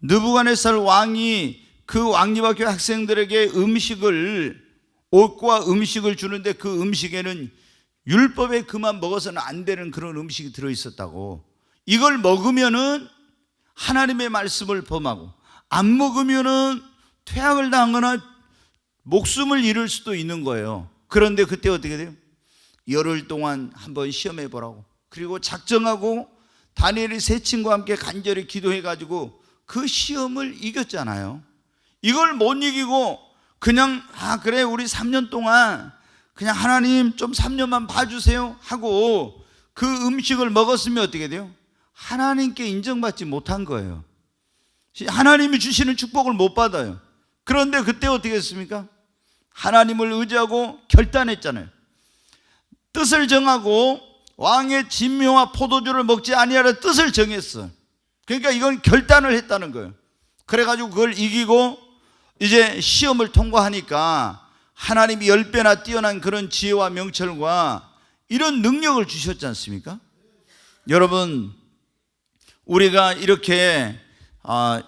느부갓네살 왕이 그 왕립학교 학생들에게 음식을, 옷과 음식을 주는데 그 음식에는 율법에 그만 먹어서는 안 되는 그런 음식이 들어있었다고. 이걸 먹으면은 하나님의 말씀을 범하고, 안 먹으면은 퇴학을 당하거나 목숨을 잃을 수도 있는 거예요. 그런데 그때 어떻게 돼요? 열흘 동안 한번 시험해 보라고. 그리고 작정하고 다니엘이 세 친구와 함께 간절히 기도해가지고 그 시험을 이겼잖아요. 이걸 못 이기고 그냥 그래 우리 3년 동안 그냥 하나님 좀 3년만 봐주세요 하고 그 음식을 먹었으면 어떻게 돼요? 하나님께 인정받지 못한 거예요. 하나님이 주시는 축복을 못 받아요. 그런데 그때 어떻게 했습니까? 하나님을 의지하고 결단했잖아요. 뜻을 정하고 왕의 진묘와 포도주를 먹지 아니하라 뜻을 정했어. 그러니까 이건 결단을 했다는 거예요. 그래가지고 그걸 이기고 이제 시험을 통과하니까 하나님이 10배나 뛰어난 그런 지혜와 명철과 이런 능력을 주셨지 않습니까? 여러분, 우리가 이렇게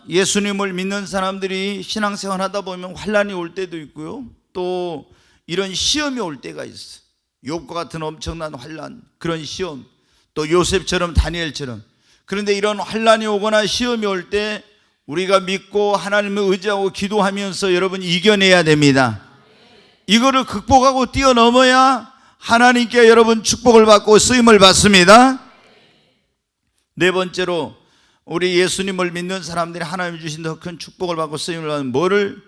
예수님을 믿는 사람들이 신앙생활 하다 보면 환난이 올 때도 있고요, 또 이런 시험이 올 때가 있어. 욥과 같은 엄청난 환난, 그런 시험, 또 요셉처럼 다니엘처럼. 그런데 이런 환난이 오거나 시험이 올 때 우리가 믿고 하나님을 의지하고 기도하면서 여러분 이겨내야 됩니다. 이거를 극복하고 뛰어넘어야 하나님께 여러분 축복을 받고 쓰임을 받습니다. 네 번째로, 우리 예수님을 믿는 사람들이 하나님이 주신 더 큰 축복을 받고 쓰임을 받는 뭐를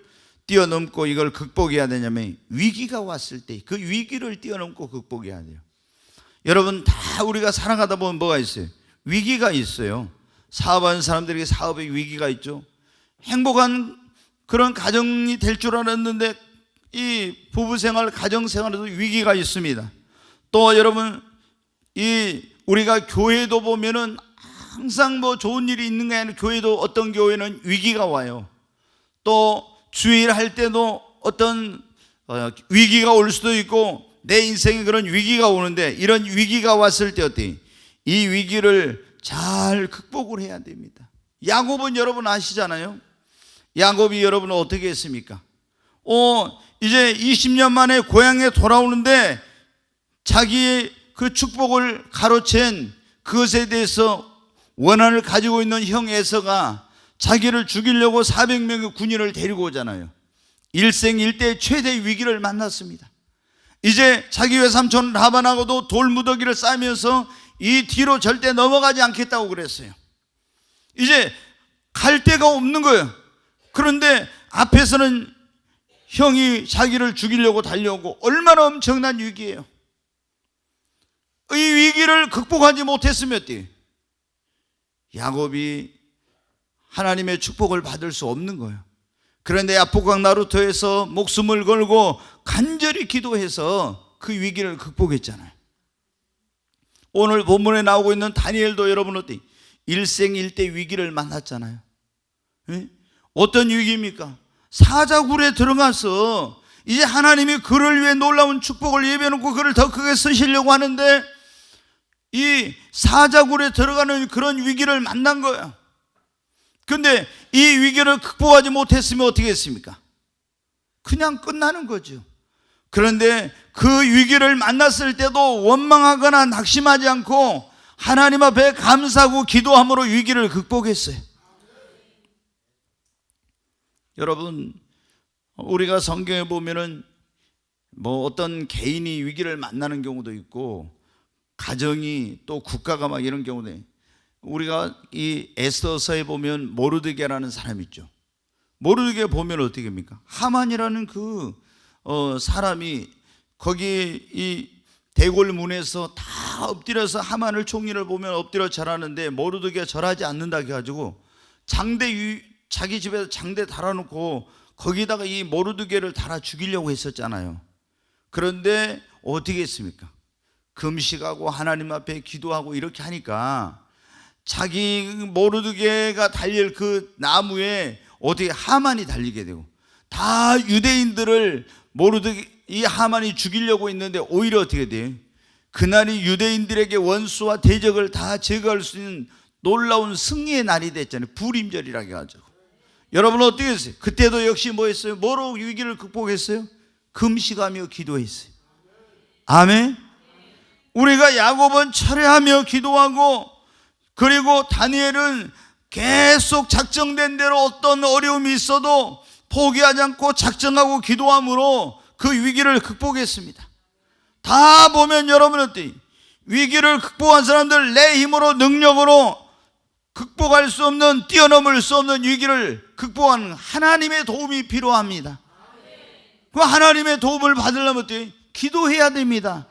뛰어넘고 이걸 극복해야 되냐면, 위기가 왔을 때 그 위기를 뛰어넘고 극복해야 돼요. 여러분, 다 우리가 살아가다 보면 뭐가 있어요? 위기가 있어요. 사업하는 사람들에게 사업의 위기가 있죠. 행복한 그런 가정이 될 줄 알았는데 이 부부생활, 가정생활에도 위기가 있습니다. 또 여러분, 우리가 교회도 보면은 항상 뭐 좋은 일이 있는 게 아니라 교회도 어떤 교회는 위기가 와요. 또 주일 할 때도 어떤 위기가 올 수도 있고 내 인생에 그런 위기가 오는데, 이런 위기가 왔을 때 어때요? 이 위기를 잘 극복을 해야 됩니다. 야곱은 여러분 아시잖아요. 야곱이 여러분 어떻게 했습니까? 이제 20년 만에 고향에 돌아오는데 자기의 그 축복을 가로챈 그것에 대해서 원한을 가지고 있는 형 에서가 자기를 죽이려고 400명의 군인을 데리고 오잖아요. 일생일대 최대 위기를 만났습니다. 이제 자기 외삼촌 라반하고도 돌무더기를 쌓으면서 이 뒤로 절대 넘어가지 않겠다고 그랬어요. 이제 갈 데가 없는 거예요. 그런데 앞에서는 형이 자기를 죽이려고 달려오고 얼마나 엄청난 위기예요. 이 위기를 극복하지 못했으면 어때요? 야곱이 하나님의 축복을 받을 수 없는 거예요. 그런데 야복강 나루터에서 목숨을 걸고 간절히 기도해서 그 위기를 극복했잖아요. 오늘 본문에 나오고 있는 다니엘도 여러분 어때요? 일생일대 위기를 만났잖아요. 예? 어떤 위기입니까? 사자굴에 들어가서 이제 하나님이 그를 위해 놀라운 축복을 예배해놓고 그를 더 크게 쓰시려고 하는데 이 사자굴에 들어가는 그런 위기를 만난 거야. 근데 이 위기를 극복하지 못했으면 어떻게 했습니까? 그냥 끝나는 거죠. 그런데 그 위기를 만났을 때도 원망하거나 낙심하지 않고 하나님 앞에 감사하고 기도함으로 위기를 극복했어요. 여러분, 우리가 성경에 보면은 뭐 어떤 개인이 위기를 만나는 경우도 있고 가정이 또 국가가 막 이런 경우도 있어요. 우리가 이 에스더서에 보면 모르드게라는 사람이 있죠. 모르드게 보면 어떻게 합니까? 하만이라는 그 사람이 거기 이 대궐 문에서 다 엎드려서 하만을 총리를 보면 엎드려 절하는데 모르드게가 절하지 않는다 해가지고 자기 집에서 장대 달아놓고 거기다가 이 모르드게를 달아 죽이려고 했었잖아요. 그런데 어떻게 했습니까? 금식하고 하나님 앞에 기도하고 이렇게 하니까 자기 모르드게가 달릴 그 나무에 어떻게 하만이 달리게 되고 다 유대인들을 이 하만이 죽이려고 했는데 오히려 어떻게 돼요? 그날이 유대인들에게 원수와 대적을 다 제거할 수 있는 놀라운 승리의 날이 됐잖아요. 불임절이라고 해가지고. 여러분 어떻게 했어요? 그때도 역시 뭐 했어요? 뭐로 위기를 극복했어요? 금식하며 기도했어요. 아멘. 우리가 야곱은 철회하며 기도하고 그리고 다니엘은 계속 작정된 대로 어떤 어려움이 있어도 포기하지 않고 작정하고 기도함으로 그 위기를 극복했습니다. 다 보면 여러분 어때요? 위기를 극복한 사람들 내 힘으로 능력으로 극복할 수 없는 뛰어넘을 수 없는 위기를 극복하는 하나님의 도움이 필요합니다. 그 하나님의 도움을 받으려면 어때요? 기도해야 됩니다.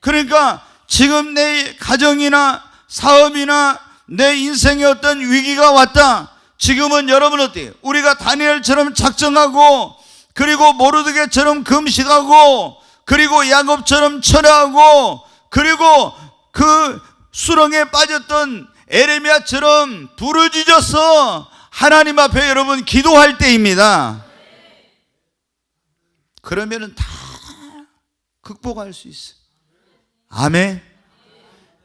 그러니까 지금 내 가정이나 사업이나 내 인생에 어떤 위기가 왔다. 지금은 여러분 어때요? 우리가 다니엘처럼 작정하고 그리고 모르드게처럼 금식하고 그리고 야곱처럼 철회하고 그리고 그 수렁에 빠졌던 에레미야처럼 부르짖어서 하나님 앞에 여러분 기도할 때입니다. 그러면은 다 극복할 수 있어요. 아멘.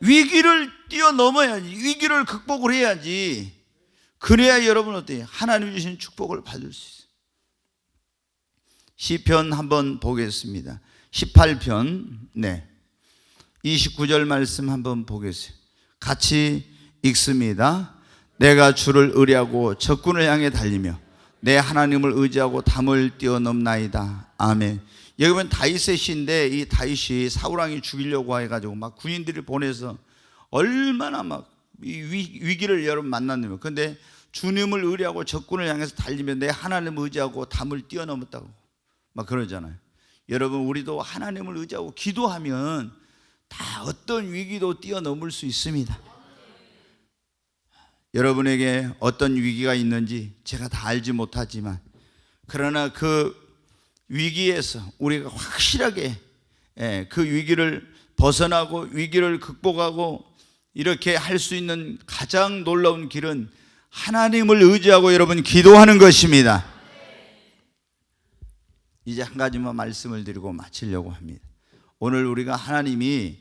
위기를 뛰어넘어야지. 위기를 극복을 해야지. 그래야 여러분 어때요? 하나님 주신 축복을 받을 수 있어요. 시편 한번 보겠습니다. 18편 29절 말씀 한번 보겠어요. 같이 읽습니다. 내가 주를 의뢰하고 적군을 향해 달리며 내 하나님을 의지하고 담을 뛰어넘나이다. 아멘. 여기 보면 다윗의 시인데 이 다윗이 사울왕이 죽이려고 해가지고 막 군인들이 보내서 얼마나 막 위기를 여러분 만났냐면 근데 주님을 의뢰하고 적군을 향해서 달리면 내 하나님을 의지하고 담을 뛰어넘었다고 막 그러잖아요. 여러분 우리도 하나님을 의지하고 기도하면 다 어떤 위기도 뛰어넘을 수 있습니다. 여러분에게 어떤 위기가 있는지 제가 다 알지 못하지만 그러나 그 위기에서 우리가 확실하게 그 위기를 벗어나고 위기를 극복하고 이렇게 할 수 있는 가장 놀라운 길은 하나님을 의지하고 여러분 기도하는 것입니다. 이제 한 가지만 말씀을 드리고 마치려고 합니다. 오늘 우리가 하나님이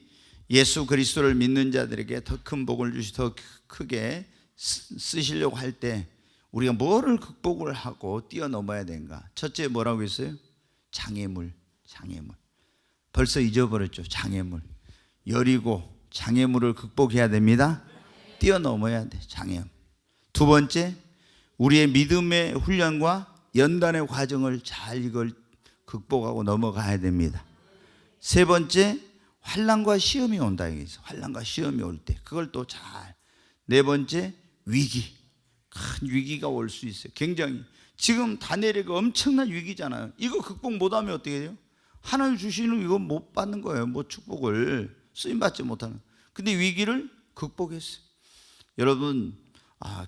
예수 그리스도를 믿는 자들에게 더 큰 복을 주시 더 크게 쓰시려고 할 때 우리가 뭐를 극복을 하고 뛰어넘어야 되는가? 첫째 뭐라고 했어요? 장애물. 벌써 잊어버렸죠. 장애물. 여리고 장애물을 극복해야 됩니다. 뛰어넘어야 돼. 장애물. 두 번째, 우리의 믿음의 훈련과 연단의 과정을 잘 이걸 극복하고 넘어가야 됩니다. 세 번째, 환난과 시험이 온다 이거죠. 환난과 시험이 올 때 그걸 또 잘. 네 번째, 위기. 큰 위기가 올 수 있어요. 굉장히 지금 다니엘에게 엄청난 위기잖아요. 이거 극복 못하면 어떻게 돼요? 하나님 주시는 이거 못 받는 거예요. 뭐 축복을 쓰임받지 못하는. 근데 위기를 극복했어요. 여러분,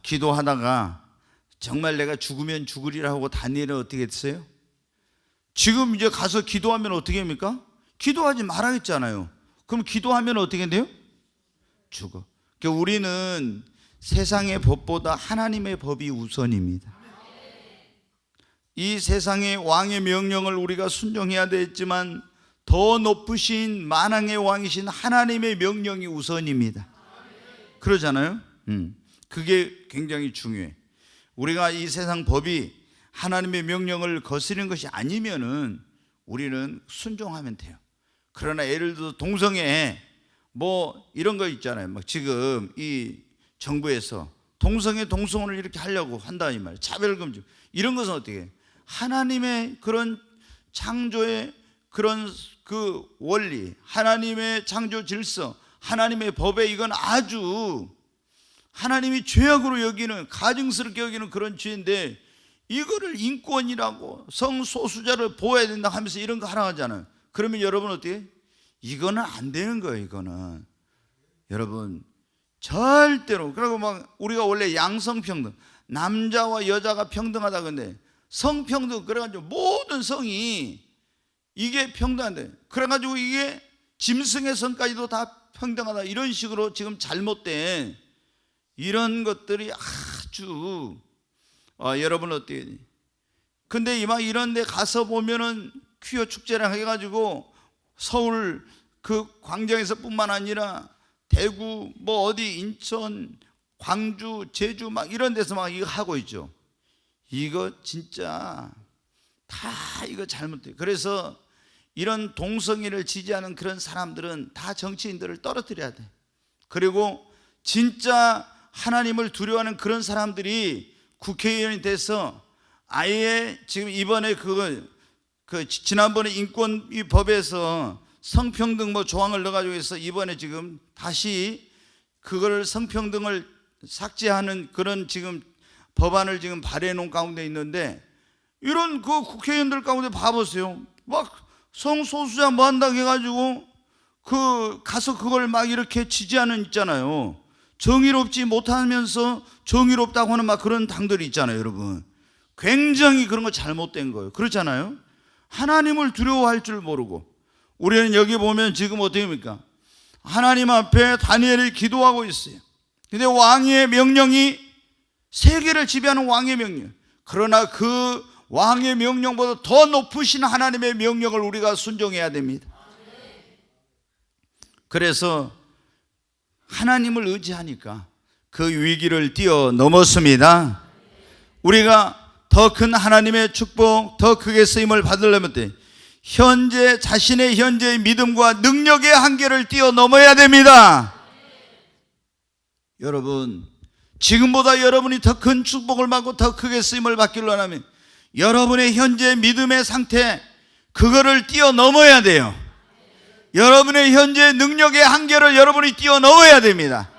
기도하다가 정말 내가 죽으면 죽으리라 하고 다니엘은 어떻게 했어요? 지금 이제 가서 기도하면 어떻게 합니까? 기도하지 말아야겠잖아요. 그럼 기도하면 어떻게 돼요? 죽어. 그러니까 우리는 세상의 법보다 하나님의 법이 우선입니다. 이 세상의 왕의 명령을 우리가 순종해야 되겠지만 더 높으신 만왕의 왕이신 하나님의 명령이 우선입니다. 그러잖아요. 그게 굉장히 중요해. 우리가 이 세상 법이 하나님의 명령을 거스르는 것이 아니면은 우리는 순종하면 돼요. 그러나 예를 들어 동성애 뭐 이런 거 있잖아요. 막 지금 이 정부에서 동성애 동성혼을 이렇게 하려고 한다 이 말. 차별금지 이런 것은 어떻게 해? 하나님의 그런 창조의 그런 그 원리, 하나님의 창조 질서, 하나님의 법에 이건 아주 하나님이 죄악으로 여기는, 가증스럽게 여기는 그런 죄인데 이거를 인권이라고 성소수자를 보호해야 된다 하면서 이런 거 하라 하잖아요. 그러면 여러분 어떻게 해? 이거는 안 되는 거예요. 이거는 여러분 절대로. 그리고 막 우리가 원래 양성평등, 남자와 여자가 평등하다 근데 성평등 그래가지고 모든 성이 이게 평등한데 그래가지고 이게 짐승의 성까지도 다 평등하다 이런 식으로 지금 잘못된 이런 것들이 아주 여러분 어떻게 해야 근데 막 이런 데 가서 보면은 퀴어 축제랑 해가지고 서울 그 광장에서 뿐만 아니라 대구 뭐 어디 인천 광주 제주 막 이런 데서 막 이거 하고 있죠. 이거 진짜 다 이거 잘못돼요. 그래서 이런 동성애를 지지하는 그런 사람들은 다 정치인들을 떨어뜨려야 돼. 그리고 진짜 하나님을 두려워하는 그런 사람들이 국회의원이 돼서 아예 지금 이번에 지난번에 인권법에서 성평등 뭐 조항을 넣어가지고 해서 이번에 지금 다시 그걸 성평등을 삭제하는 그런 지금 법안을 지금 발의해 놓은 가운데 있는데 이런 그 국회의원들 가운데 봐보세요. 막 성소수자 뭐 한다고 해가지고 가서 그걸 막 이렇게 지지하는 있잖아요. 정의롭지 못하면서 정의롭다고 하는 막 그런 당들이 있잖아요. 여러분 굉장히 그런 거 잘못된 거예요. 그렇잖아요. 하나님을 두려워할 줄 모르고 우리는 여기 보면 지금 어떻게 합니까? 하나님 앞에 다니엘이 기도하고 있어요. 근데 왕의 명령이 세계를 지배하는 왕의 명령. 그러나 그 왕의 명령보다 더 높으신 하나님의 명령을 우리가 순종해야 됩니다. 그래서 하나님을 의지하니까 그 위기를 뛰어넘었습니다. 우리가 더 큰 하나님의 축복, 더 크게 쓰임을 받으려면 자신의 현재의 믿음과 능력의 한계를 뛰어넘어야 됩니다. 여러분 지금보다 여러분이 더 큰 축복을 받고 더 크게 쓰임을 받기를 원하면 여러분의 현재 믿음의 상태 그거를 뛰어넘어야 돼요. 여러분의 현재 능력의 한계를 여러분이 뛰어넘어야 됩니다.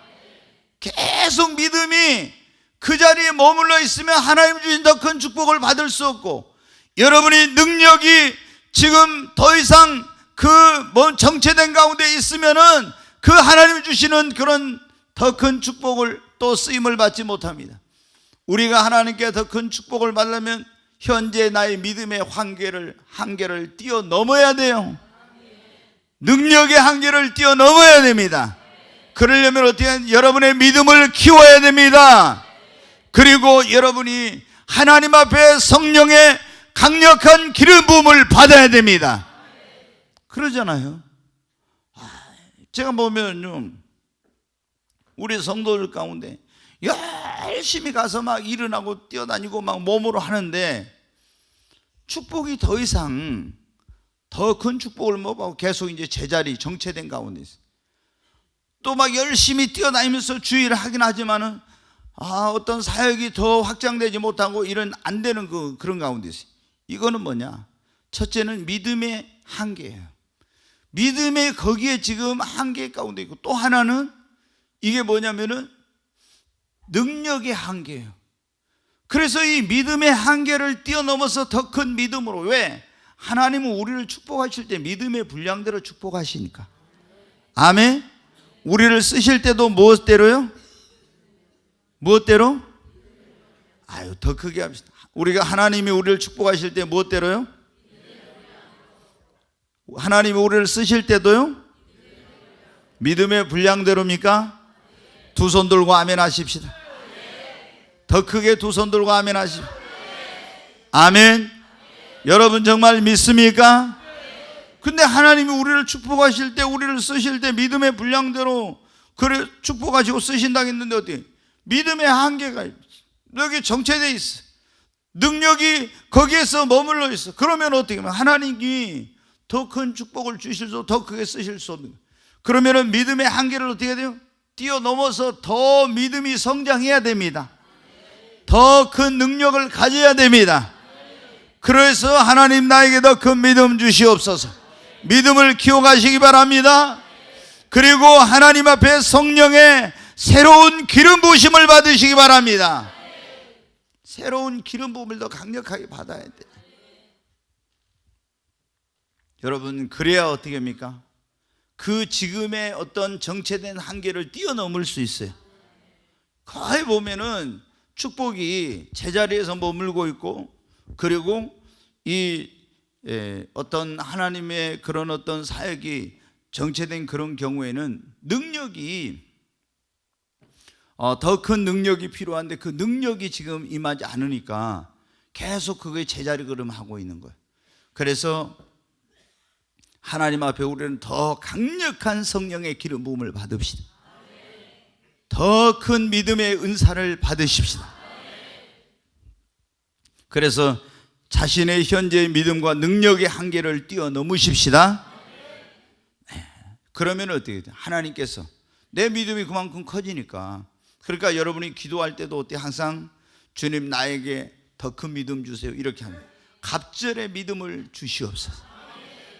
계속 믿음이 그 자리에 머물러 있으면 하나님 주신 더 큰 축복을 받을 수 없고 여러분이 능력이 지금 더 이상 정체된 가운데 있으면은 그 하나님 주시는 그런 더 큰 축복을 또 쓰임을 받지 못합니다. 우리가 하나님께 더 큰 축복을 받으려면 현재 나의 믿음의 한계를 뛰어넘어야 돼요. 능력의 한계를 뛰어넘어야 됩니다. 그러려면 어떻게 여러분의 믿음을 키워야 됩니다. 그리고 여러분이 하나님 앞에 성령의 강력한 기름 부음을 받아야 됩니다. 그러잖아요. 제가 보면요 우리 성도들 가운데 열심히 가서 막 일어나고 뛰어다니고 막 몸으로 하는데 축복이 더 이상 더 큰 축복을 못 받고 계속 이제 제자리 정체된 가운데 있어요. 또 막 열심히 뛰어다니면서 주의를 하긴 하지만은 어떤 사역이 더 확장되지 못하고 이런 안 되는 그런 가운데 있어요. 이거는 뭐냐? 첫째는 믿음의 한계예요. 믿음의 거기에 지금 한계 가운데 있고 또 하나는 이게 뭐냐면은 능력의 한계예요. 그래서 이 믿음의 한계를 뛰어넘어서 더 큰 믿음으로. 왜? 하나님은 우리를 축복하실 때 믿음의 분량대로 축복하시니까. 아멘. 우리를 쓰실 때도 무엇대로요? 무엇대로? 아유, 더 크게 합시다. 우리가 하나님이 우리를 축복하실 때 무엇대로요? 하나님이 우리를 쓰실 때도요? 믿음의 분량대로입니까? 두 손 들고 아멘 하십시다. 더 크게 두 손 들고 아멘 하십시다. 아멘. 여러분 정말 믿습니까? 근데 하나님이 우리를 축복하실 때, 우리를 쓰실 때 믿음의 분량대로 그래 축복하시고 쓰신다고 했는데 어떻게? 믿음의 한계가 있어. 여기 정체되어 있어. 능력이 거기에서 머물러 있어. 그러면 어떻게 하면 하나님이 더 큰 축복을 주실 수, 더 크게 쓰실 수 없는 거예요. 그러면은 믿음의 한계를 어떻게 돼요? 뛰어넘어서 더 믿음이 성장해야 됩니다. 더 큰 능력을 가져야 됩니다. 그래서 하나님 나에게 더 큰 믿음 주시옵소서. 믿음을 키워가시기 바랍니다. 그리고 하나님 앞에 성령의 새로운 기름 부으심을 받으시기 바랍니다. 새로운 기름 부음을 더 강력하게 받아야 돼. 여러분, 그래야 어떻게 합니까? 그 지금의 어떤 정체된 한계를 뛰어넘을 수 있어요. 거의 보면은 축복이 제자리에서 머물고 있고, 그리고 이 어떤 하나님의 그런 어떤 사역이 정체된 그런 경우에는 능력이 더 큰 능력이 필요한데 그 능력이 지금 임하지 않으니까 계속 그게 제자리 걸음하고 있는 거예요. 그래서 하나님 앞에 우리는 더 강력한 성령의 기름 부음을 받읍시다. 더 큰 믿음의 은사를 받으십시다. 그래서 자신의 현재의 믿음과 능력의 한계를 뛰어넘으십시다. 그러면 어떻게 돼요? 하나님께서 내 믿음이 그만큼 커지니까, 그러니까 여러분이 기도할 때도 어때? 항상 주님 나에게 더 큰 믿음 주세요 이렇게 하는, 갑절의 믿음을 주시옵소서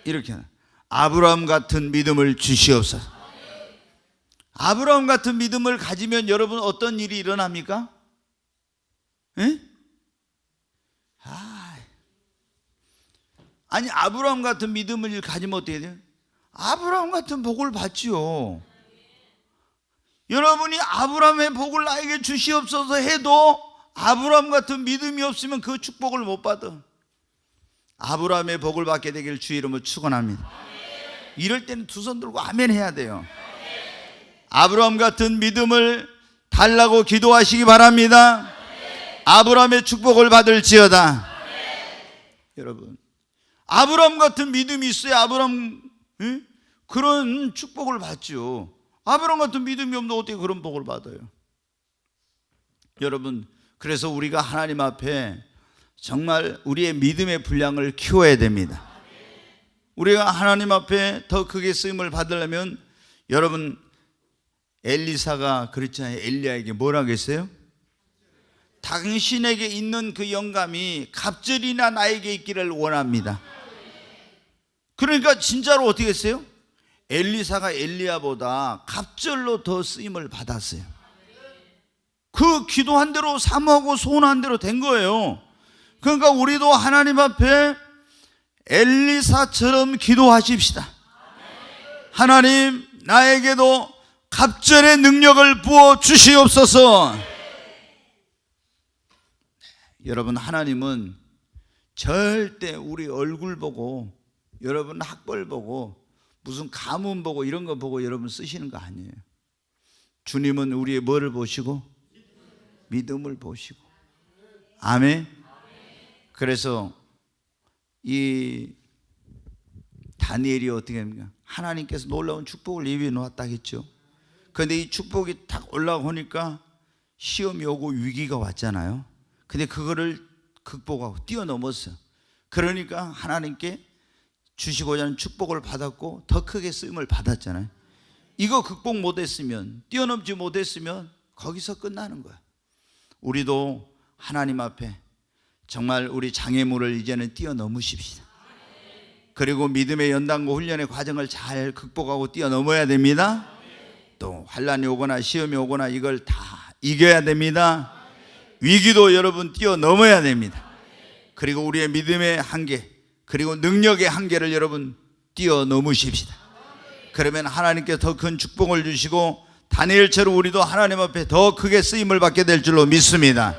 이렇게 하는, 아브라함 같은 믿음을 주시옵소서. 아브라함 같은 믿음을 가지면 여러분 어떤 일이 일어납니까? 에? 아니, 아브라함 같은 믿음을 가지면 어떻게 돼요? 아브라함 같은 복을 받지요. 여러분이 아브라함의 복을 나에게 주시옵소서 해도 아브라함 같은 믿음이 없으면 그 축복을 못 받아. 아브라함의 복을 받게 되길 주의 이름으로 축원합니다. 이럴 때는 두 손 들고 아멘 해야 돼요. 아브라함 같은 믿음을 달라고 기도하시기 바랍니다. 아브라함의 축복을 받을지어다. 여러분, 아브라함 같은 믿음이 있어야 아브라함 그런 축복을 받죠. 아브라함 같은 믿음이 없는데 어떻게 그런 복을 받아요? 여러분, 그래서 우리가 하나님 앞에 정말 우리의 믿음의 분량을 키워야 됩니다. 우리가 하나님 앞에 더 크게 쓰임을 받으려면, 여러분 엘리사가 그랬잖아요. 엘리야에게 뭐라고 했어요? 당신에게 있는 그 영감이 갑절이나 나에게 있기를 원합니다. 그러니까 진짜로 어떻게 했어요? 엘리사가 엘리야보다 갑절로 더 쓰임을 받았어요. 그 기도한 대로 사모하고 소원한 대로 된 거예요. 그러니까 우리도 하나님 앞에 엘리사처럼 기도하십시다. 하나님, 나에게도 갑절의 능력을 부어 주시옵소서. 여러분, 하나님은 절대 우리 얼굴 보고, 여러분 학벌 보고, 무슨 가문 보고 이런 거 보고 여러분 쓰시는 거 아니에요. 주님은 우리의 뭐를 보시고? 믿음을 보시고. 아멘. 그래서 이 다니엘이 어떻게 합니까? 하나님께서 놀라운 축복을 예비해 놓았다 했죠. 그런데 이 축복이 딱 올라오니까 시험이 오고 위기가 왔잖아요. 근데 그거를 극복하고 뛰어넘었어요. 그러니까 하나님께 주시고자 하는 축복을 받았고 더 크게 쓰임을 받았잖아요. 이거 극복 못했으면, 뛰어넘지 못했으면 거기서 끝나는 거야. 우리도 하나님 앞에 정말 우리 장애물을 이제는 뛰어넘으십시다. 그리고 믿음의 연단과 훈련의 과정을 잘 극복하고 뛰어넘어야 됩니다. 또 환난이 오거나 시험이 오거나 이걸 다 이겨야 됩니다. 위기도 여러분 뛰어넘어야 됩니다. 그리고 우리의 믿음의 한계, 그리고 능력의 한계를 여러분 뛰어넘으십시다. 그러면 하나님께 더 큰 축복을 주시고 다니엘처럼 우리도 하나님 앞에 더 크게 쓰임을 받게 될 줄로 믿습니다.